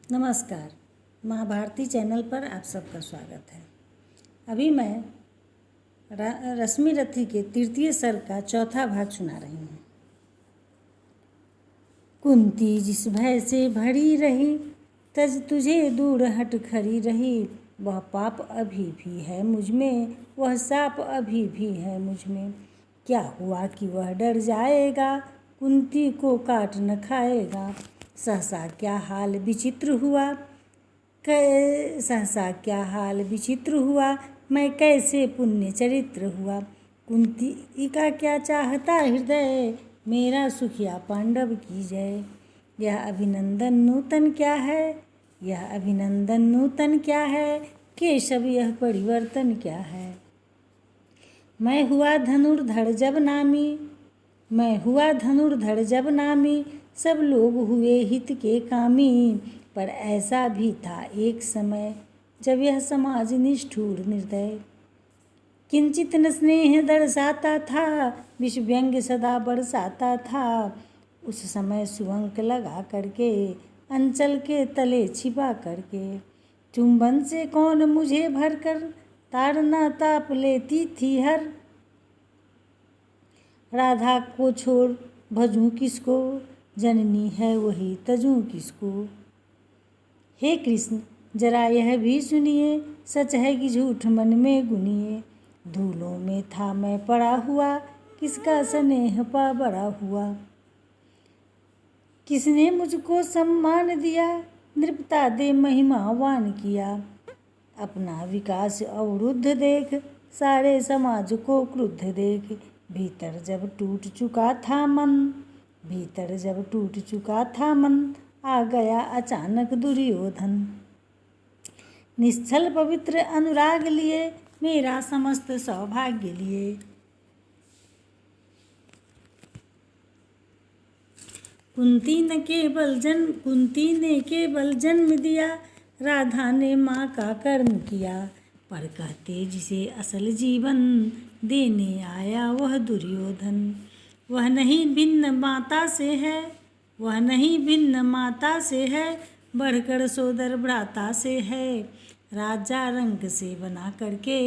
नमस्कार। महाभारती चैनल पर आप सबका स्वागत है। अभी मैं रश्मि रथी के तृतीय सर्ग का चौथा भाग सुना रही हूँ। कुंती जिस भय से भरी रही, तज तुझे दूर हट खड़ी रही। वह पाप अभी भी है मुझ में, वह साप अभी भी है मुझ में। क्या हुआ कि वह डर जाएगा, कुंती को काट न खाएगा। सहसा क्या हाल विचित्र हुआ, सहसा क्या हाल विचित्र हुआ। मैं कैसे पुण्य चरित्र हुआ। कुंती का क्या चाहता हृदय, मेरा सुखिया पांडव की जय। यह अभिनंदन नूतन क्या है, यह अभिनंदन नूतन क्या है। केशव यह परिवर्तन क्या है। मैं हुआ धनुर्धर जब नामी, मैं हुआ धनुर्धर जब नामी। सब लोग हुए हित के कामी। पर ऐसा भी था एक समय, जब यह समाज निष्ठुर निर्दय। किंचित न स्नेह दर्शाता था, विष व्यंग्य सदा बरसाता था। उस समय सुअंक लगा करके, अंचल के तले छिपा करके। चुंबन से कौन मुझे भरकर, ताड़ना ताप लेती थी हर। राधा को छोड़ भजूं किसको, जननी है वही तजूं किसको। हे कृष्ण जरा यह भी सुनिए, सच है कि झूठ मन में गुनिए। धूलों में था मैं पड़ा हुआ, किसका स्नेह पा बड़ा हुआ। किसने मुझको सम्मान दिया, नृपता दे महिमावान किया। अपना विकास अवरुद्ध देख, सारे समाज को क्रुद्ध देख। भीतर जब टूट चुका था मन, भीतर जब टूट चुका था मन। आ गया अचानक दुर्योधन। निश्चल पवित्र अनुराग लिए, मेरा समस्त सौभाग्य लिए। कुंती ने केवल जन्म दिया, राधा ने माँ का कर्म किया। पर कहते जिसे असल जीवन, देने आया वह दुर्योधन। वह नहीं भिन्न माता से है, वह नहीं भिन्न माता से है। बढ़कर सोदर भ्राता से है। राजा रंग से बना करके,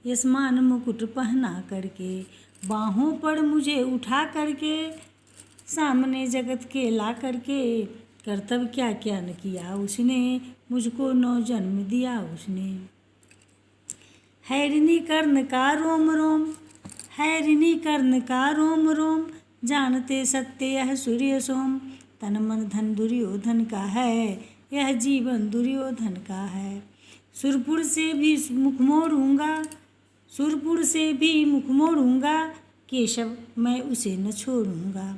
यशमान मुकुट पहना करके। बाहों पर मुझे उठा करके, सामने जगत के ला करके। कर्तव्य क्या क्या न किया उसने, मुझको 9 जन्म दिया उसने। हैरिनी कर्ण का रोम रोम, हैरिनी कर्ण का रोम रोम। जानते सत्य यह सूर्य सोम। तन मन धन दुर्योधन का है, यह जीवन दुर्योधन का है। सुरपुर से भी मुख मोड़ूंगा, सुरपुर से भी मुख मोड़ूंगा। केशव मैं उसे न छोड़ूंगा।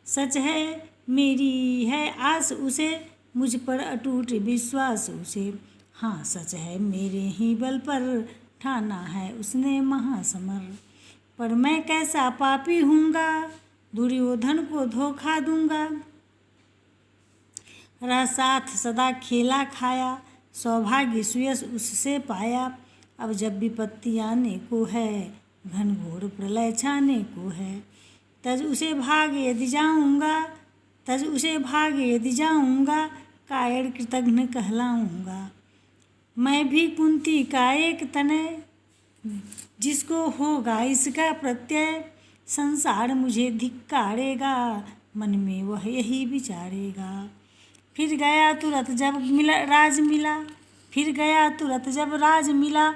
सच है मेरी है आस उसे, मुझ पर अटूट विश्वास उसे। हाँ सच है मेरे ही बल पर, ठाना है उसने महासमर। पर मैं कैसा पापी हूँगा, दुर्योधन को धोखा दूंगा। रह साथ सदा खेला खाया, सौभाग्य सुयश उससे पाया। अब जब विपत्ति आने को है, घनघोर प्रलय छाने को है। तज उसे भाग यदि जाऊँगा, तज उसे भाग यदि जाऊँगा। कायर कृतघ्न कहलाऊँगा। मैं भी कुंती का एक तनय, जिसको होगा इसका प्रत्यय। संसार मुझे धिक्कारेगा, मन में वह यही विचारेगा। फिर गया तुरंत जब राज मिला, फिर गया तुरंत जब राज मिला।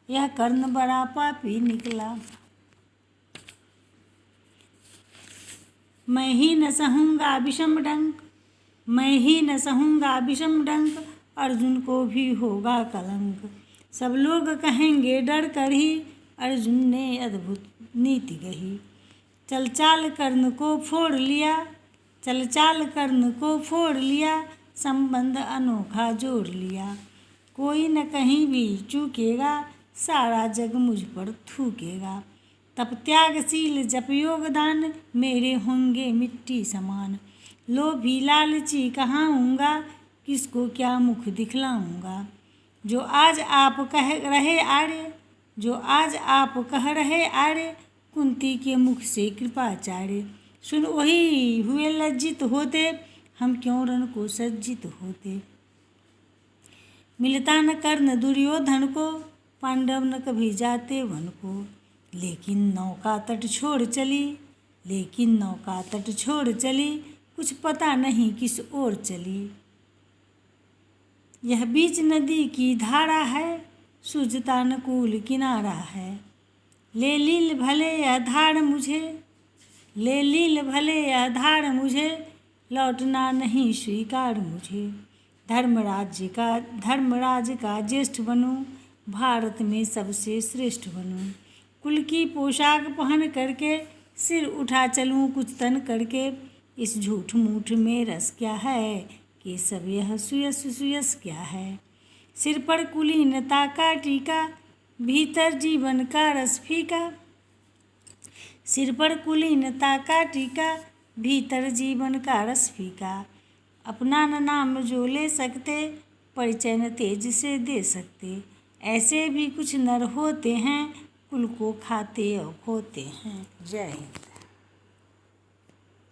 यह कर्ण बड़ा पापी निकला। मैं ही न सहूँगा विषम डंक, मैं ही न सहूँगा विषम डंक। अर्जुन को भी होगा कलंक। सब लोग कहेंगे डर कर ही, अर्जुन ने अद्भुत नीति कही। चल चाल कर्ण को फोड़ लिया, चल चाल कर्ण को फोड़ लिया। संबंध अनोखा जोड़ लिया। कोई न कहीं भी चूकेगा, सारा जग मुझ पर थूकेगा। तब त्यागशील जप योगदान, मेरे होंगे मिट्टी समान। लोभी लालची कहाऊँगा, किसको क्या मुख दिखलाऊँगा। जो आज आप कह रहे आड़े, जो आज आप कह रहे आड़े। कुंती के मुख से कृपाचार्य, सुन वही हुए लज्जित होते। हम क्यों रण को सज्जित होते। मिलता न कर्ण दुर्योधन को, पांडव न कभी जाते वन को। लेकिन नौका तट छोड़ चली, कुछ पता नहीं किस ओर चली। यह बीच नदी की धारा है, सूझता न कूल किनारा है। ले लील भले यह धार मुझे, लौटना नहीं स्वीकार मुझे। धर्मराज का ज्येष्ठ बनूं, भारत में सबसे श्रेष्ठ बनूं। कुल की पोशाक पहन करके, सिर उठा चलूं कुछ तन करके। इस झूठ मूठ में रस क्या है, कि सब यह सुयस क्या है। सिर पर कुलीनता का टीका, भीतर जीवन का रस फीका। सिर पर कुलीनता का टीका, भीतर जीवन का रस फीका। अपना न नाम जो ले सकते, परिचय न तेज से दे सकते। ऐसे भी कुछ नर होते हैं, कुल को खाते और खोते हैं। जय हिंद।